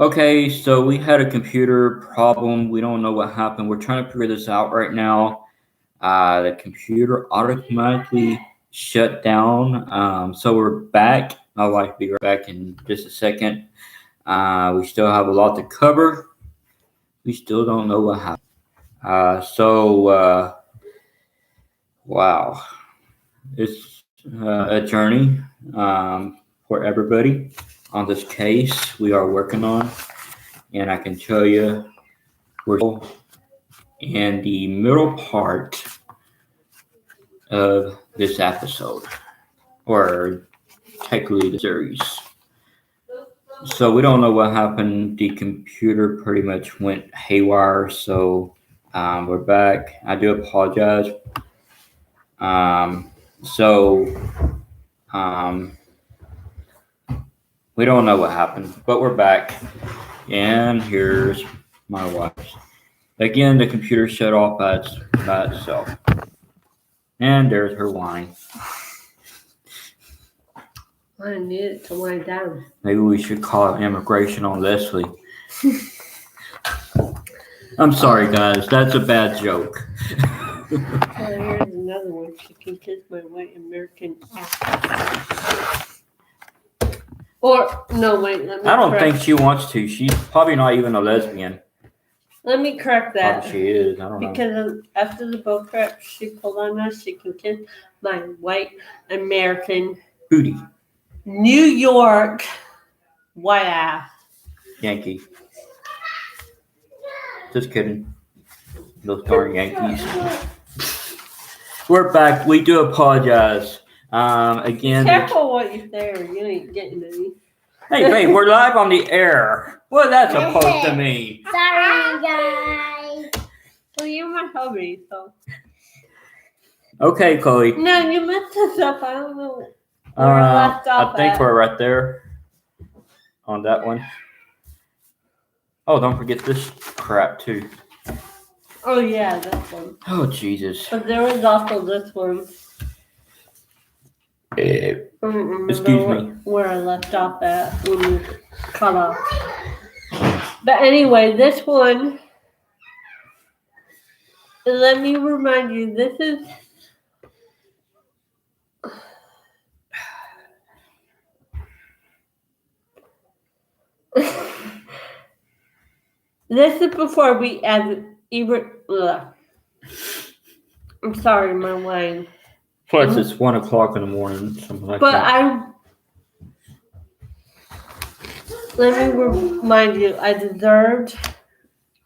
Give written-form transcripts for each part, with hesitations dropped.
Okay, so we had a computer problem. We don't know what happened. We're trying to figure this out right now. The computer automatically shut down. So we're back. My wife will be right back in just a second. We still have a lot to cover. We still don't know what happened. Wow, it's a journey for everybody on this case we are working on, and I can tell you we're still in the middle part of this episode, or technically the series. So we don't know what happened. The computer pretty much went haywire. So we're back. I do apologize. So we don't know what happened, but we're back. And here's my wife. Again, the computer shut off by itself. And there's her wine. I need it to wind down. Maybe we should call immigration on Leslie. I'm sorry, guys. That's a bad joke. Here's another one. She can kiss my white American ass. Or, no, wait. Let me I don't correct. think she wants to. She's probably not even a lesbian. Let me correct that. Probably she is. I don't know. Because after the boat crack she pulled on us, she can kiss my white American Booty. New York white ass. Yankee. Just kidding. Those darn Yankees. We're back. We do apologize. Again. Careful what you say or you ain't getting any. Hey, babe, we're live on the air. What that's supposed to mean? Sorry, guys. Well, you're my hubby, so. Okay, Chloe. No, you messed us up. I don't know. Left off I think at. we're right there on that one. Oh, don't forget this crap too. Oh, yeah, this one. Oh, Jesus. But there was also this one. Excuse me. Where I left off at when we cut off. But anyway, this one, let me remind you, this is this is before we add I'm sorry, my wine. Plus, it's 1 o'clock in the morning, something like But that. let me remind you, I deserved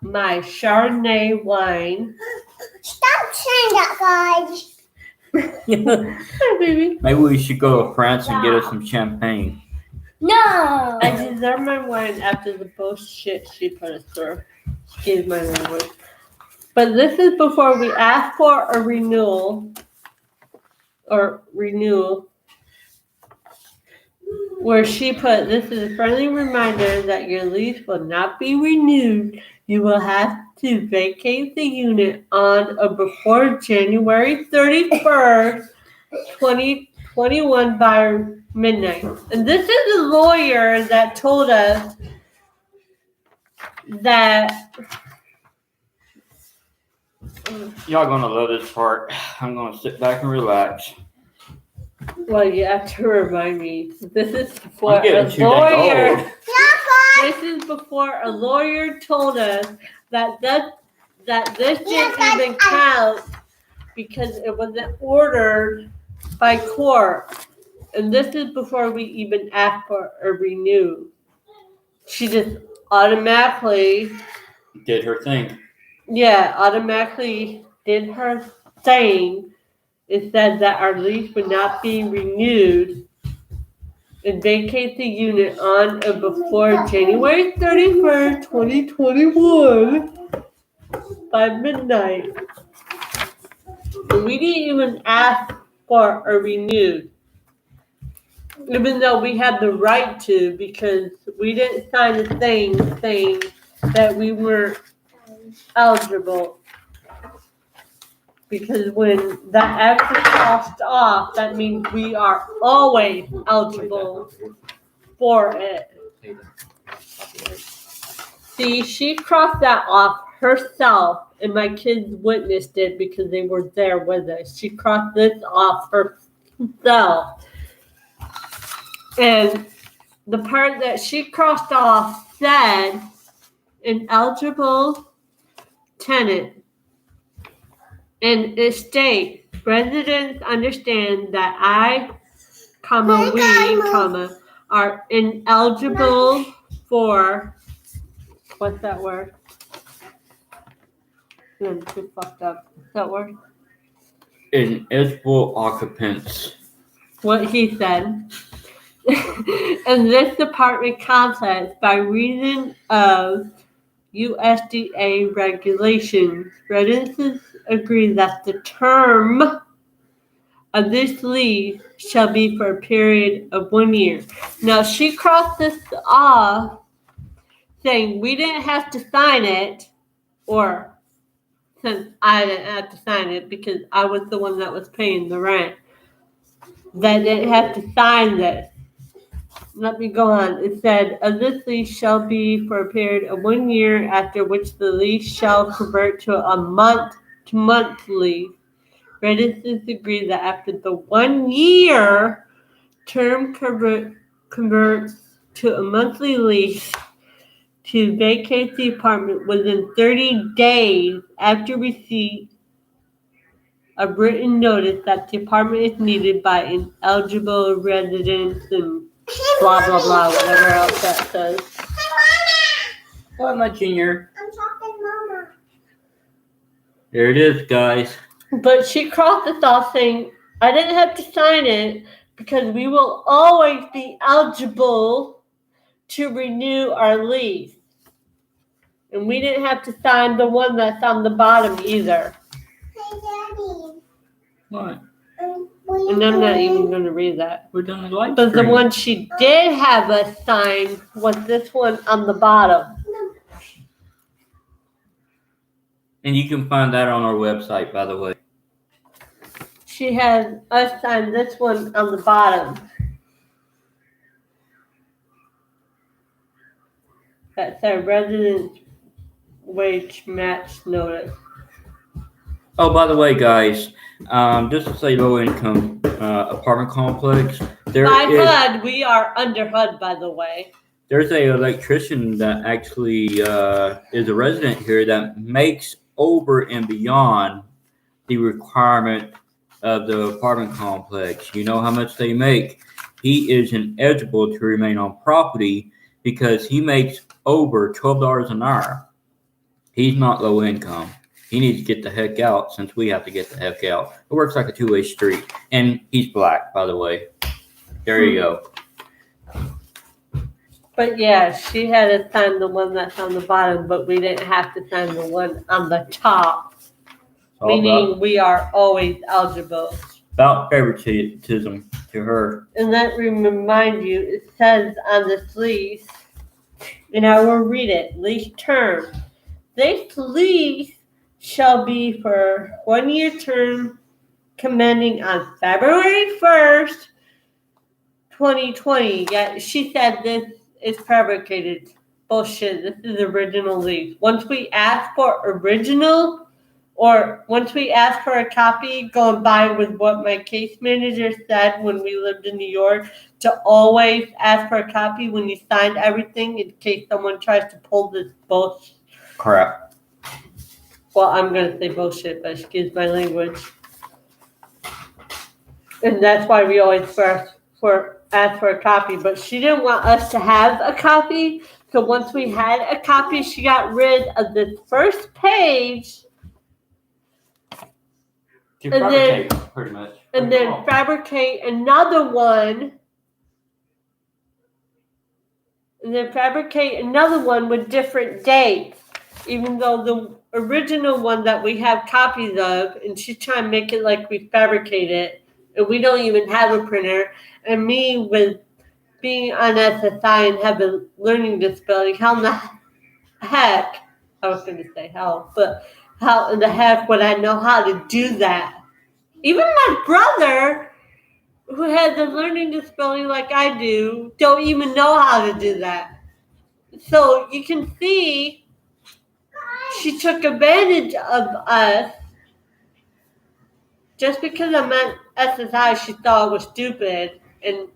my Chardonnay wine. Stop saying that, guys. Hi, baby. Maybe we should go to France and get us some champagne. No. I deserve my wine after the bullshit she put us through. Excuse my language. But this is before we ask for a renewal. Where she put, this is a friendly reminder that your lease will not be renewed. You will have to vacate the unit on or before January 31st, 2021 by midnight. And this is a lawyer that told us that Y'all gonna love this part. I'm gonna sit back and relax. well, you have to remind me. This is before I'm getting a too dang lawyer. old. This is before a lawyer told us that this didn't even count because it wasn't ordered by court. And this is before we even asked for a renew. She just automatically Did her thing. automatically did her thing. It said that our lease would not be renewed and vacate the unit on or before January 31st, 2021 by midnight. And we didn't even ask for a renewed. Even though we had the right to, because we didn't sign a thing saying that we weren't eligible. Because when that actually crossed off, that means we are always eligible for it. See, she crossed that off herself, and my kids witnessed it because they were there with us. She crossed this off herself. And the part that she crossed off said, an eligible tenant. And it states, residents understand that we, are ineligible for, what's that word? I'm too fucked up. What's that word? Ineligible occupants. What he said. In this apartment complex, by reason of USDA regulations, residents agree that the term of this lease shall be for a period of 1 year. Now, she crossed this off saying we didn't have to sign it, or since I didn't have to sign it because I was the one that was paying the rent, that didn't have to sign this. Let me go on. It said, this lease shall be for a period of 1 year, after which the lease shall convert to a month-to-month lease. Residents agree that after the 1 year term converts to a monthly lease, to vacate the apartment within 30 days after receipt of written notice that the apartment is needed by ineligible residents and blah, blah, blah, whatever else that says. Hi, my junior. I'm talking, Mama. There it is, guys. But she crossed this off saying, I didn't have to sign it because we will always be eligible to renew our lease. And we didn't have to sign the one that's on the bottom either. Hey, Daddy. What? And I'm not even going to read that. We're doing a live But the stream. one she did have us sign was this one on the bottom. And you can find that on our website, by the way. She had us sign this one on the bottom. That said resident wage match notice. Oh, by the way, guys, just to say low income apartment complex, By HUD, we are under HUD, by the way. there's a electrician that actually is a resident here that makes over and beyond the requirement of the apartment complex. You know how much they make. He is ineligible to remain on property because he makes over $12 an hour. He's not low income. He needs to get the heck out since we have to get the heck out. It works like a two-way street. And he's black, by the way. There you go. But yeah, she had to sign the one that's on the bottom, but we didn't have to sign the one on the top. All Meaning we are always eligible. about favoritism to her. And let me remind you, it says on this lease, and I will read it, lease term. This lease shall be for 1 year term commencing on February 1st, 2020. Yeah, she said this is fabricated. Bullshit. This is original lease. Once we ask for original, or once we ask for a copy, going by with what my case manager said when we lived in New York, to always ask for a copy when you signed everything in case someone tries to pull this bullshit. Crap. Well, I'm going to say bullshit, but excuse my language. And that's why we always ask for a copy. But she didn't want us to have a copy. So once we had a copy, she got rid of this first page. To And then- fabricate, pretty much. And then fabricate another one. And then fabricate another one with different dates. Even though the original one that we have copies of, and she's trying to make it like we fabricate it, and we don't even have a printer. And me with being on SSI and have a learning disability, how in the heck, I was going to say hell, but how in the heck would I know how to do that? Even my brother, who has a learning disability like I do, don't even know how to do that. So you can see she took advantage of us. Just because I'm at SSI, she thought it was stupid, and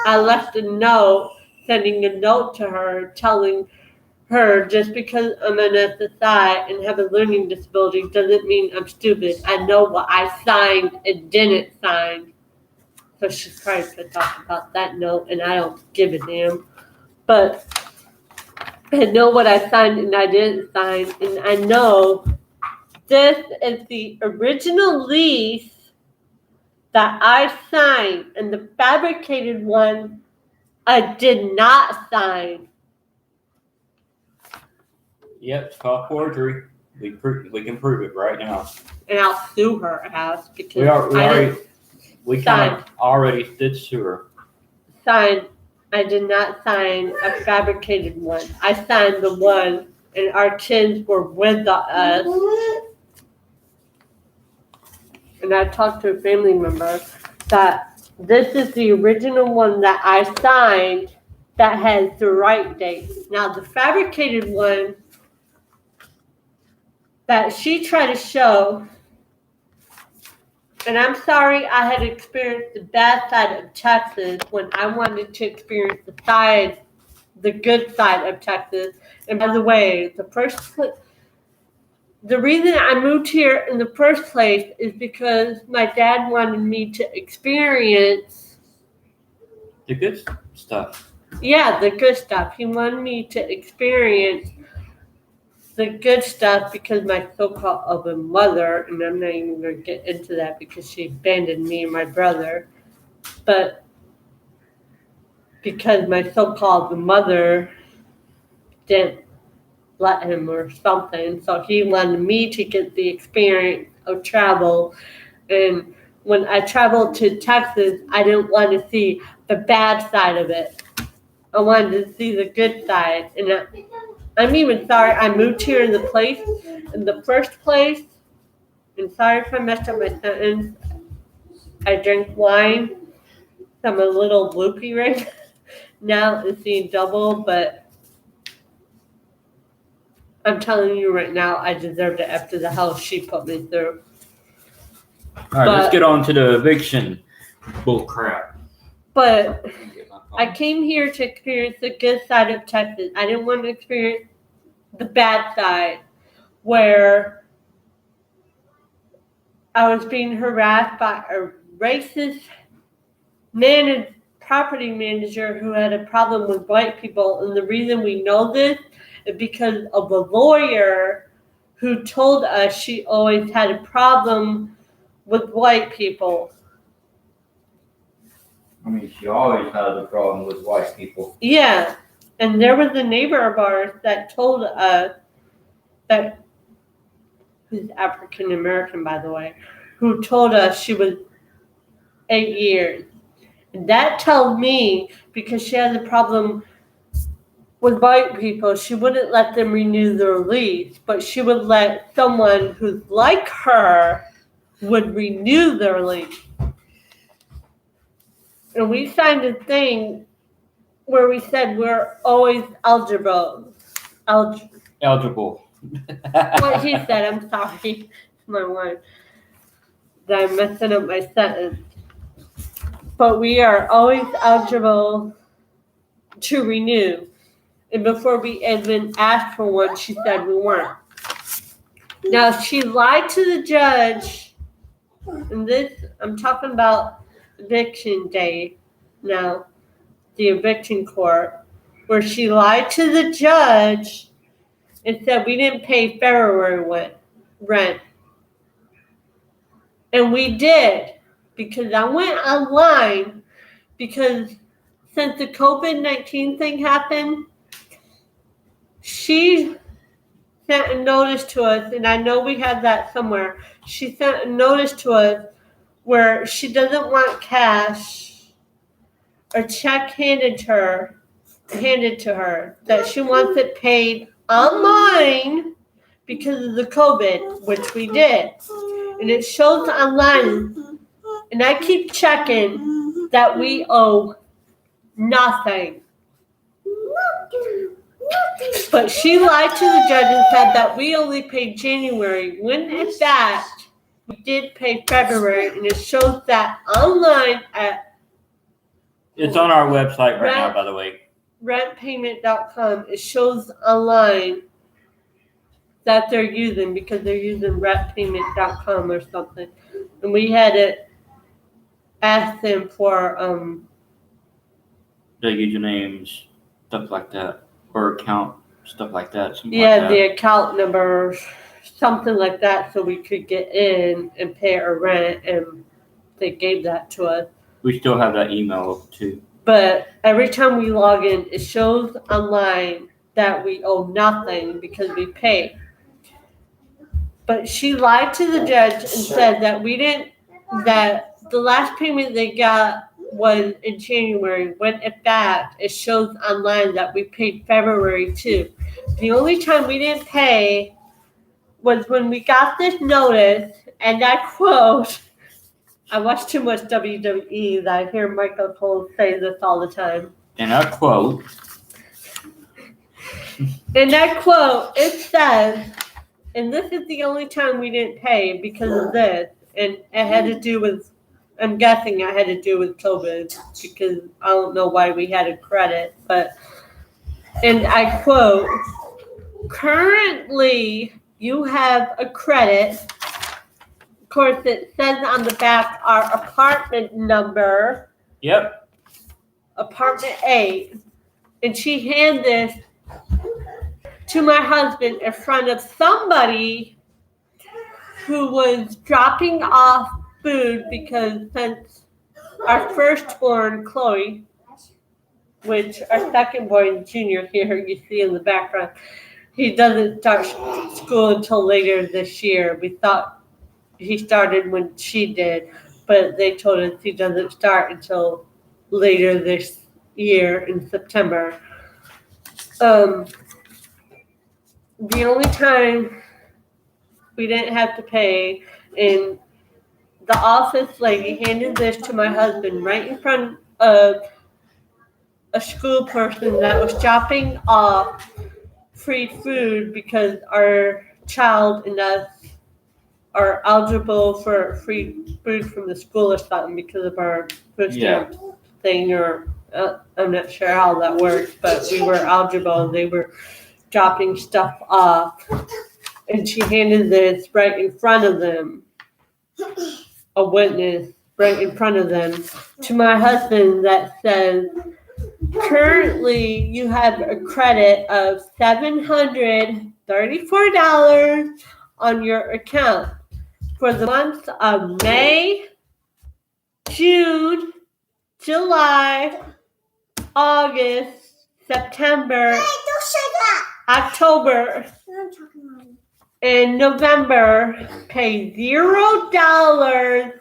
I left a note, sending a note to her, telling her just because I'm an SSI and have a learning disability doesn't mean I'm stupid. I know what I signed and didn't sign. So she's trying to talk about that note, and I don't give a damn. But I know what I signed and I didn't sign, and I know this is the original lease that I signed, and the fabricated one I did not sign. Yep, it's called forgery. We can prove it right now. And I'll sue her ass because we kind of already did sue her. I did not sign a fabricated one. I signed the one, and our kids were with us. And I talked to a family member that this is the original one that I signed that has the right date. Now, the fabricated one that she tried to show, and I'm sorry I had experienced the bad side of Texas when I wanted to experience the good side of Texas. And by the way, the reason I moved here in the first place is because my dad wanted me to experience the good stuff. Yeah, the good stuff. He wanted me to experience the good stuff because my so-called other mother, and I'm not even going to get into that because she abandoned me and my brother, but because my so-called mother didn't let him or something, so he wanted me to get the experience of travel. And when I traveled to Texas, I didn't want to see the bad side of it. I wanted to see the good side. And I'm even sorry I moved here in the first place. And sorry if I messed up my sentence. I drink wine. So I'm a little loopy right now. It's seeing double, but I'm telling you right now, I deserved it after the hell she put me through. All right, let's get on to the eviction bull crap. But I came here to experience the good side of Texas. I didn't want to experience the bad side where I was being harassed by a racist property manager who had a problem with white people. And the reason we know this is because of a lawyer who told us she always had a problem with white people. I mean, she always had a problem with white people. Yeah. And there was a neighbor of ours that told us that, who's African American, by the way, who told us she was 8 years. And that tells me, because she has a problem with white people, she wouldn't let them renew their lease, but she would let someone who's like her would renew their lease. And we signed a thing where we said we're always eligible. Eligible. What he said, I'm sorry. It's my word. That I'm messing up my sentence. But we are always eligible to renew. And before we even asked for one, she said we weren't. Now, she lied to the judge. And this, I'm talking about eviction day now, the eviction court, where she lied to the judge and said we didn't pay February rent. And we did, because I went online, because since the COVID-19 thing happened, she sent a notice to us, and I know we had that somewhere. She sent a notice to us where she doesn't want cash or check handed to her, that she wants it paid online because of the COVID, which we did. And it shows online, and I keep checking that we owe nothing. But she lied to the judge and said that we only paid January, when in fact we did pay February, and it shows that online at It's on our website right now, by the way. rentpayment.com. It shows online that they're using, because they're using rentpayment.com or something. And we had to ask them for The usernames, stuff like that, or account, stuff like that. the account number, something like that, so we could get in and pay our rent, and they gave that to us. We still have that email too. But every time we log in, it shows online that we owe nothing because we paid. But she lied to the judge and said that that the last payment they got was in January, when in fact it shows online that we paid February too. The only time we didn't pay was when we got this notice, and I quote, I watch too much WWE that I hear Michael Cole say this all the time. And I quote, it says, and this is the only time we didn't pay because of this, and it had to do with, I'm guessing it had to do with COVID, because I don't know why we had a credit, but, and I quote, currently you have a credit. Of course, it says on the back our apartment number. Yep. Apartment 8. And she handed this to my husband in front of somebody who was dropping off food, because since our firstborn, Chloe, which our secondborn, Junior, here you see in the background, he doesn't start school until later this year. We thought he started when she did, but they told us he doesn't start until later this year in September. The only time we didn't have to pay, and the office lady handed this to my husband right in front of a school person that was dropping off free food, because our child and us are eligible for free food from the school or something because of our food stamp thing, or I'm not sure how that works, but we were eligible, and they were dropping stuff off, and she handed this right in front of them, a witness right in front of them, to my husband, that says, currently you have a credit of $734 on your account for the months of May, June, July, August, September, October, and November. Pay $0.00.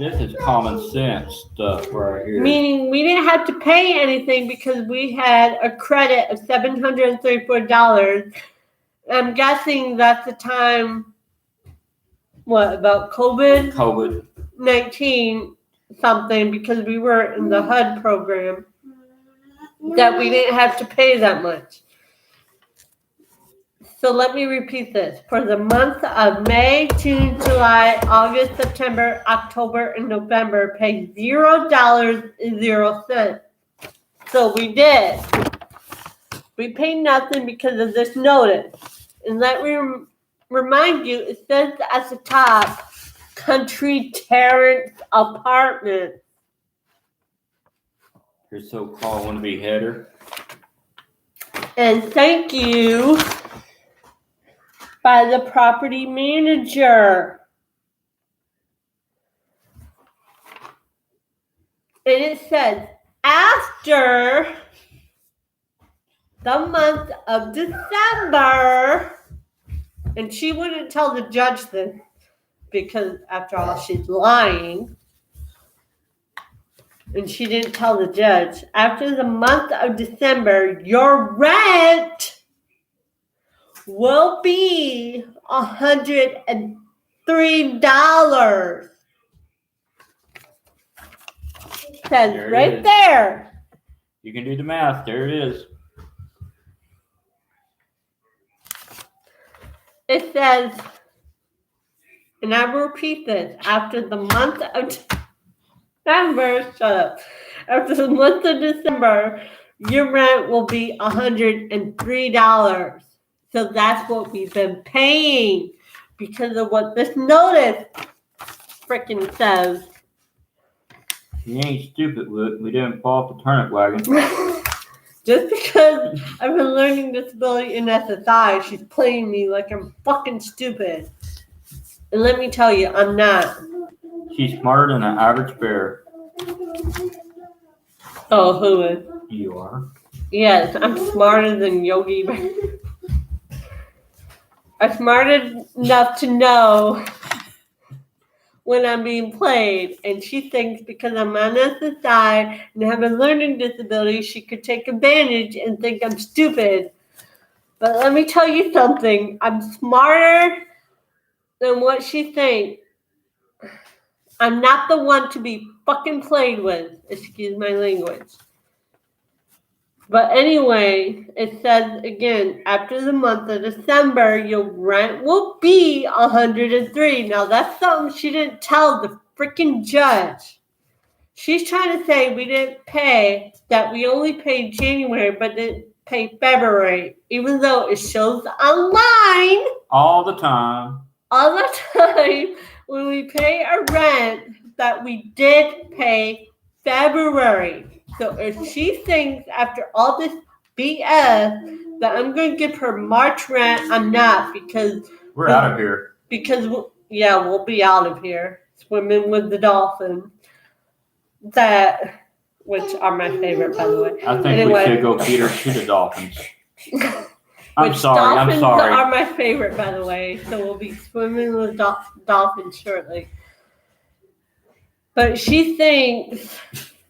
this is common sense stuff right here. Meaning we didn't have to pay anything because we had a credit of $734. I'm guessing that's the time, about COVID-19 something, because we were in the HUD program, that we didn't have to pay that much. So let me repeat this. For the month of May, June, July, August, September, October, and November, pay $0.00. So we did. We paid nothing because of this notice. And let me remind you, it says at the top, Country Terrace Apartment. Your so-called wannabe header. And thank you by the property manager. And it says, after the month of December, and she wouldn't tell the judge this, because after all, she's lying. And she didn't tell the judge. After the month of December, your rent will be $103. Says There it right is. there. You can do the math. There it is. It says, and I will repeat this, after the month of December, shut up. After the month of December, your rent will be $103. So that's what we've been paying because of what this notice freaking says. You ain't stupid, Luke. We didn't fall off the turnip wagon. Just because I've been learning disability in SSI, she's playing me like I'm fucking stupid. And let me tell you, I'm not. She's smarter than an average bear. Oh, who is? You are. Yes, I'm smarter than Yogi Bear. I'm smart enough to know when I'm being played, and she thinks because I'm on SSI and have a learning disability, she could take advantage and think I'm stupid. But let me tell you something. I'm smarter than what she thinks. I'm not the one to be fucking played with. Excuse my language. But anyway, it says again, after the month of December, your rent will be $103. Now that's something she didn't tell the freaking judge. She's trying to say we didn't pay, that we only paid January, but didn't pay February, even though it shows online All the time. all the time when we pay our rent that we did pay February. So if she thinks after all this BS that I'm going to give her March rent, I'm not because We're out of here. we'll be out of here swimming with the dolphins. Which are my favorite, by the way. I think Anyway. we should go feed her to the dolphins. I'm Which sorry. Dolphins I'm sorry. are my favorite, by the way. So we'll be swimming with dolphins shortly. But she thinks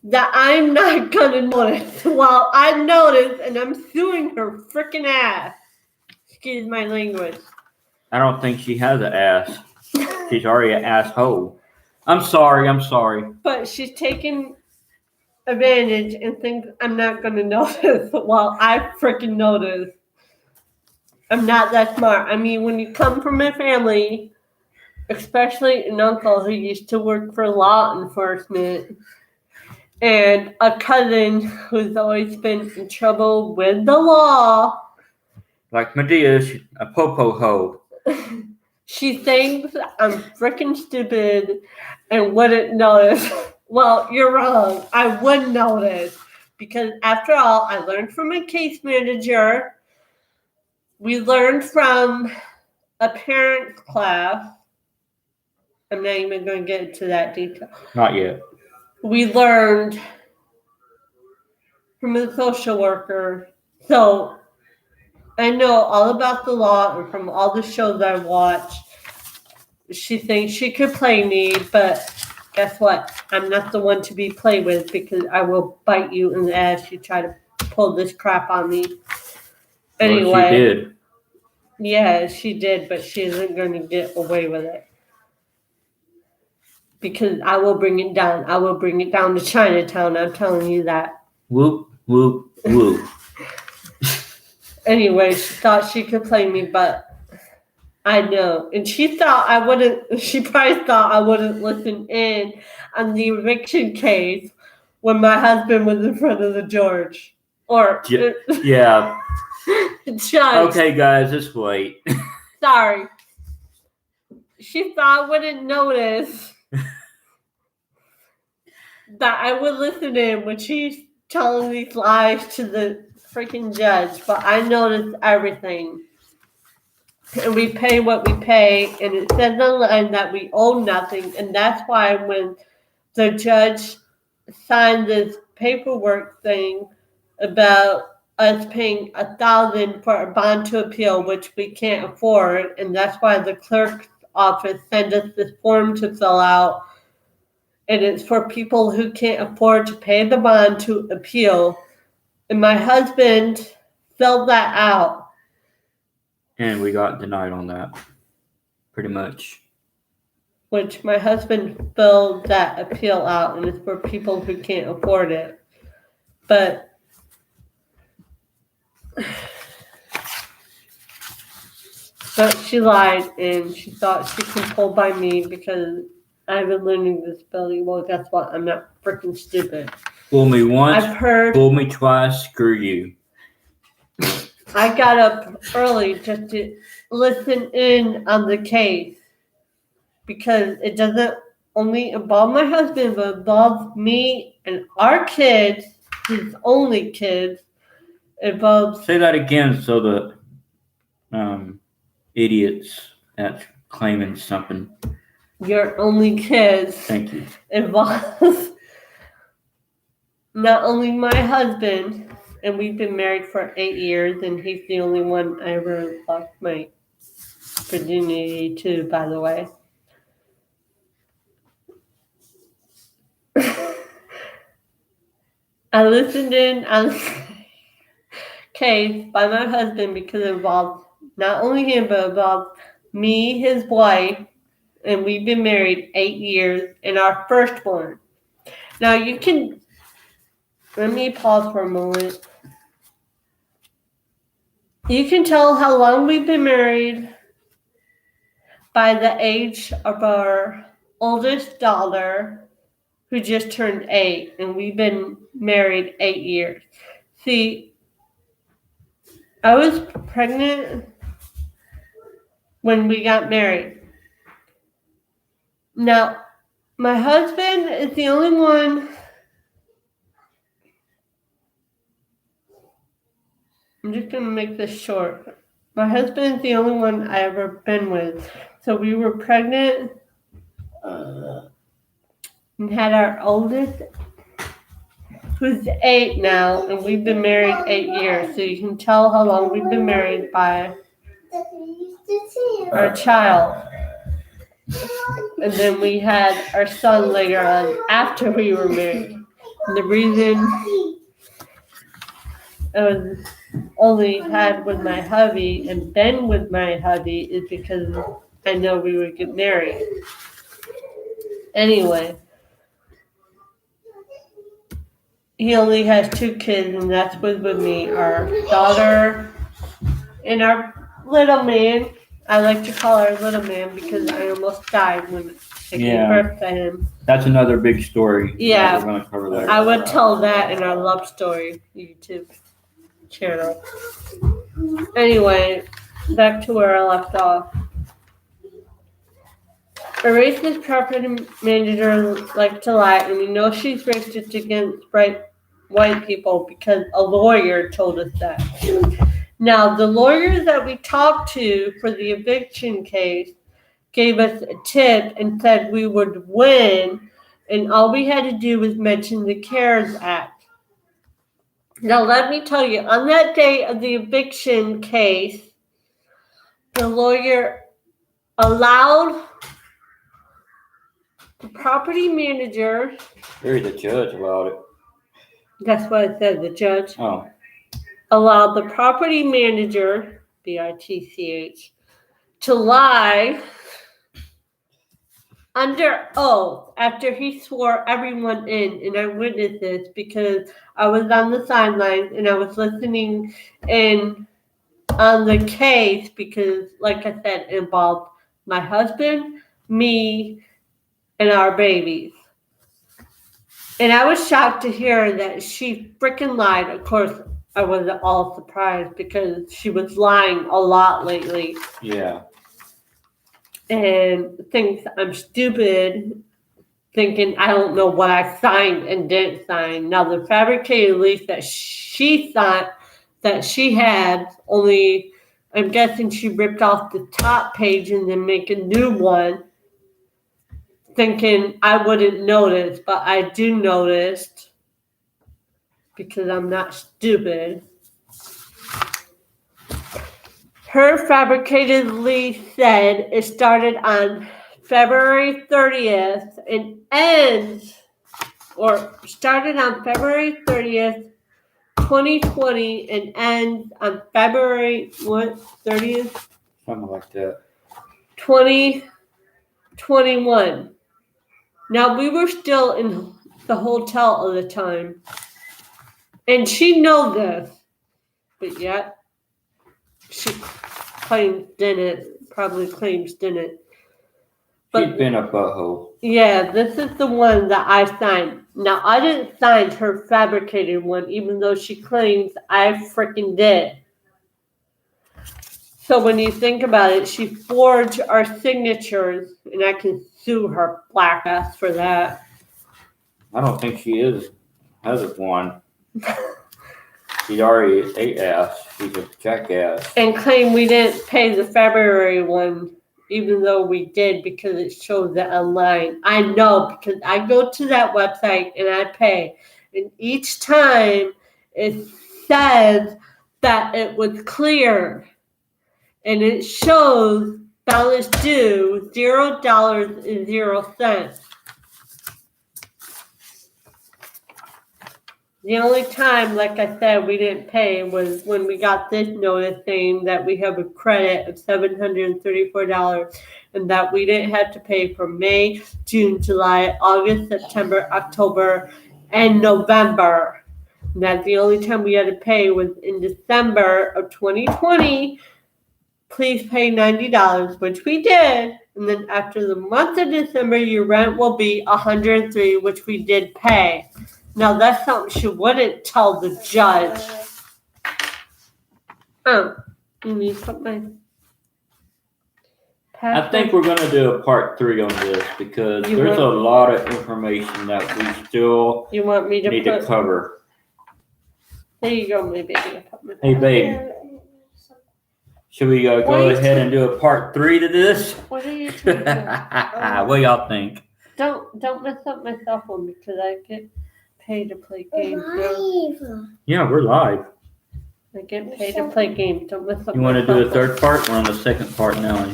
that I'm not gonna notice. Well, I noticed, and I'm suing her freaking ass. Excuse my language. I don't think she has an ass. She's already an asshole. I'm sorry. But she's taking advantage and thinks I'm not gonna notice. While I freaking notice. I'm not that smart. I mean, when you come from a family, especially an uncle who used to work for law enforcement, and a cousin who's always been in trouble with the law. Like Medea, she's a popo hoe. She thinks I'm freaking stupid and wouldn't notice. Well, you're wrong. I would notice because after all, I learned from a case manager. We learned from a parent class. I'm not even going to get into that detail. Not yet. We learned from a social worker. So I know all about the law and from all the shows I watch. She thinks she could play me, but guess what? I'm not the one to be played with because I will bite you in the ass. You try to pull this crap on me. Anyway. Well, she did. Yeah, she did, but she isn't going to get away with it. Because I will bring it down. I will bring it down to Chinatown. I'm telling you that. Whoop, whoop, whoop. Anyway, she thought she could play me, but I know. And she probably thought I wouldn't listen in on the eviction case when my husband was in front of the judge. Yeah. Judge. Okay, guys, just wait. Sorry. She thought I wouldn't notice that I would listen in when she's telling these lies to the freaking judge, but I noticed everything. And we pay what we pay, and it says on the line that we owe nothing, and that's why when the judge signed this paperwork thing about us paying $1,000 for a bond to appeal, which we can't afford, and that's why the clerk's office sent us this form to fill out. And it's for people who can't afford to pay the bond to appeal. And my husband filled that out. And we got denied on that. Pretty much. which my husband filled that appeal out, and it's for people who can't afford it. But she lied, and she thought she could pull by me because I have a learning disability. Well, guess what? I'm not freaking stupid. Fool me once, I've heard. fool me twice, screw you. I got up early just to listen in on the case because it doesn't only involve my husband, but involves me and our kids, his only kids. Involves. Say that again so the idiots that's claiming something. Your only kids. Thank you. Involves not only my husband, and we've been married for 8 years, and he's the only one I ever lost my virginity to, by the way. I listened in on the case by my husband because it involved not only him, but involved me, his wife, and we've been married 8 years, and our firstborn. Now you can, let me pause for a moment. You can tell how long we've been married by the age of our oldest daughter, who just turned 8, and we've been married 8 years. See, I was pregnant when we got married. Now, my husband is the only one. I'm just going to make this short. My husband is the only one I ever been with. So we were pregnant and had our oldest, who's 8 now, and we've been married 8 years. So you can tell how long we've been married by our child. And then we had our son later on after we were married. And the reason I was only had with my hubby and been with my hubby is because I know we would get married. Anyway, he only has 2 kids, and that's with me, our daughter and our little man. I like to call her little man because I almost died when I gave birth to him. That's another big story. Yeah, we're going to cover that. I would tell that in our love story YouTube channel. Anyway, back to where I left off. A racist property manager likes to lie, and we know she's racist against white people because a lawyer told us that. Now, the lawyers that we talked to for the eviction case gave us a tip and said we would win, and all we had to do was mention the CARES Act. Now, let me tell you, on that day of the eviction case, the lawyer allowed the property manager. You're the judge about it. That's what I said, the judge. Oh. Allowed the property manager, BITCH, to lie under oath after he swore everyone in. And I witnessed this because I was on the sidelines and I was listening in on the case because, like I said, it involved my husband, me, and our babies. And I was shocked to hear that she freaking lied. Of course, I wasn't all surprised because she was lying a lot lately. Yeah. And thinks I'm stupid, thinking I don't know what I signed and didn't sign. Now, the fabricated lease that she thought that she had, only I'm guessing she ripped off the top page and then make a new one, thinking I wouldn't notice, but I do notice because I'm not stupid. Her fabricated lease said it started on February 30th and started on February 30th, 2020 and ends on February 30th? Something like that. 2021. 21. Now, we were still in the hotel at the time. And she knows this. But yet, she probably claims didn't. She's been a butthole. Yeah, this is the one that I signed. Now, I didn't sign her fabricated one, even though she claims I freaking did. So when you think about it, she forged our signatures, and I can sue her black ass for that. I don't think she has one. She's already ate ass. She's a jackass. And claim we didn't pay the February one, even though we did, because it shows that online. I know, because I go to that website and I pay. And each time it says that it was cleared. And it shows balance due $0.00. The only time, like I said, we didn't pay was when we got this notice saying that we have a credit of $734 and that we didn't have to pay for May, June, July, August, September, October, and November. And that the only time we had to pay was in December of 2020. Please pay $90, which we did. And then after the month of December, your rent will be $103, which we did pay. Now, that's something she wouldn't tell the judge. Oh, you need something? I think we're going to do a part 3 on this because there's a lot of information that we still need to cover. There you go, my baby. Hey, babe. Should we go ahead and do a part 3 to this? What are you doing? What y'all think? Don't mess up my cell phone because I get paid to play games. Yeah, we're live. I get paid to play games. Don't mess up. You want to do a third part? We're on the second part now.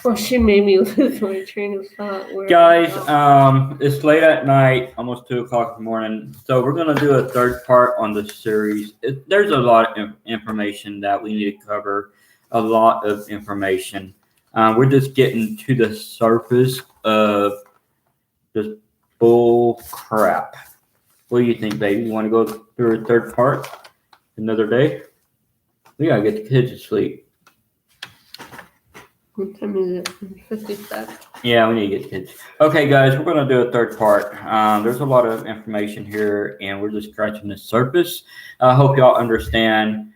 Well, she made me lose my train of thought. Guys, it's late at night, almost 2 o'clock in the morning. So we're going to do a third part on the series. There's a lot of information that we need to cover. A lot of information. We're just getting to the surface of this bull crap. What do you think, baby? You want to go through a third part another day? We got to get the kids to sleep. What time is it? 57. Yeah, we need to get the kids. Okay, guys, we're going to do a third part. There's a lot of information here, and we're just scratching the surface. I hope y'all understand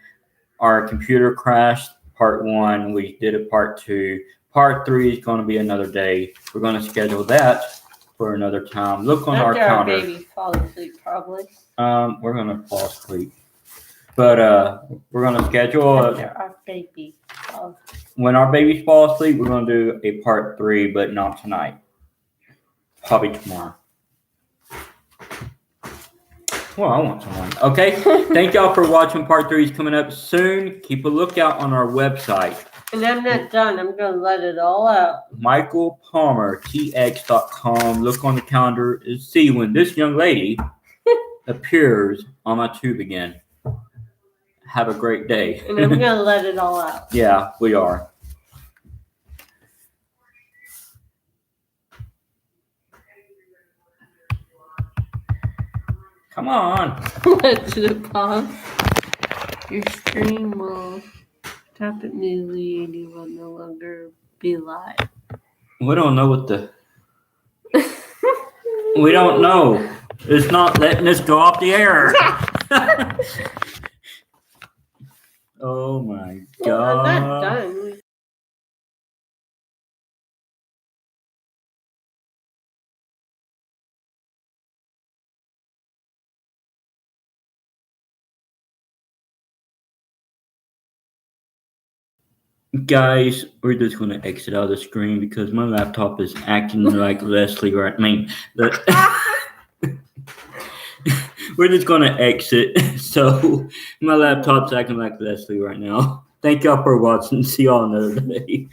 our computer crashed, part 1. We did a part 2. Part 3 is going to be another day. We're going to schedule that for another time. Look on our calendar. After our baby falls asleep, probably. We're going to fall asleep. But we're going to schedule After our baby falls asleep. When our babies fall asleep, we're going to do a part 3, but not tonight. Probably tomorrow. Well, I want someone. Okay. Thank y'all for watching. Part 3 is coming up soon. Keep a lookout on our website. And I'm not done. I'm going to let it all out. MichaelPalmerTX.com. Look on the calendar and see when this young lady appears on my tube again. Have a great day. And I'm going to let it all out. Yeah, we are. Come on. Let it pause. Your stream will stop immediately and you will no longer be live. We don't know what the... We don't know. It's not letting us go off the air. Oh my God. Well, I'm not done. Guys, we're just going to exit out of the screen because my laptop is acting like Leslie right. We're just going to exit. So my laptop's acting like Leslie right now. Thank y'all for watching. See y'all another day.